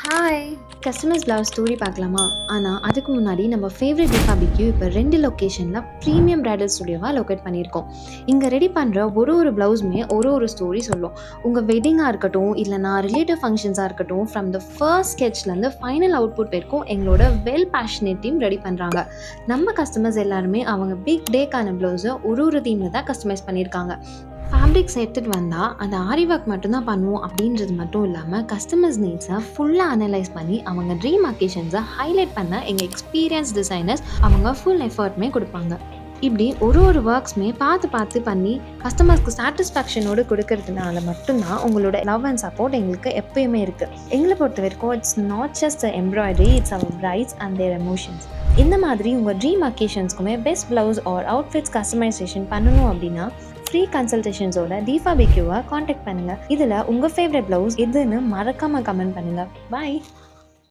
Hi! Customers love story பார்க்கலாமா? ஆனா, அதுக்கு முன்னாடி நம்ம ஃபேவரட் டிஃபாபிக்யூ இப்போ 2 லொகேஷன்ல ப்ரீமியம் பிரைடல் ஸ்டுடியோவா லொகேட் பண்ணியிருக்கோம். இங்க ரெடி பண்ற ஒரு ப்ளவுஸுமே ஒரு ஸ்டோரி சொல்லும். உங்க வெட்டிங்கா இருக்கட்டும், இல்லன்னா ரிலேட்டிவ் ஃபங்ஷன்ஸா இருக்கட்டும், ஃப்ரம் த ஃபர்ஸ்ட் ஸ்கெட்ச்லேருந்து ஃபைனல் அவுட்புட் வரைக்கும் எங்களோட வெல் பேஷனேட் டீம் ரெடி பண்றாங்க. நம்ம கஸ்டமர்ஸ் எல்லாருமே அவங்க பிக் டேக்கான ப்ளவுஸை ஒரு தீம்ல தான் கஸ்டமைஸ் பண்ணியிருக்காங்க. ஃபேப்ரிக்ஸ் எடுத்துகிட்டு வந்தால் அந்த ஆரி ஒர்க் மட்டும்தான் பண்ணுவோம் அப்படின்றது மட்டும் இல்லாமல் கஸ்டமர்ஸ் நீட்ஸை ஃபுல்லாக அனலைஸ் பண்ணி அவங்க ட்ரீம் அக்கேஷன்ஸை ஹைலைட் பண்ண எங்கள் எக்ஸ்பீரியன்ஸ் டிசைனர்ஸ் அவங்க ஃபுல் எஃபர்ட்மே கொடுப்பாங்க. இப்படி ஒரு ஒர்க்ஸுமே பார்த்து பண்ணி கஸ்டமர்ஸ்க்கு சாட்டிஸ்ஃபேக்ஷனோடு கொடுக்கறதுனால மட்டும்தான் உங்களோட லவ் அண்ட் சப்போர்ட் எங்களுக்கு எப்பயுமே இருக்குது. எங்களை பொறுத்த வரைக்கும் it's not just embroidery, it's our prides and their emotions. இந்த மாதிரி உங்கள் ட்ரீம் அக்கேஷன்ஸ்க்குமே best blouse or outfits customization பண்ணணும் அப்படின்னா ஃப்ரீ கன்சல்டேஷன்ஸோட டிஃபாபிக்யூவை காண்டாக்ட் பண்ணுங்கள். இதில் உங்கள் ஃபேவரட் ப்ளவுஸ் எதுன்னு மறக்காமல் கமெண்ட் பண்ணுங்கள். பாய்.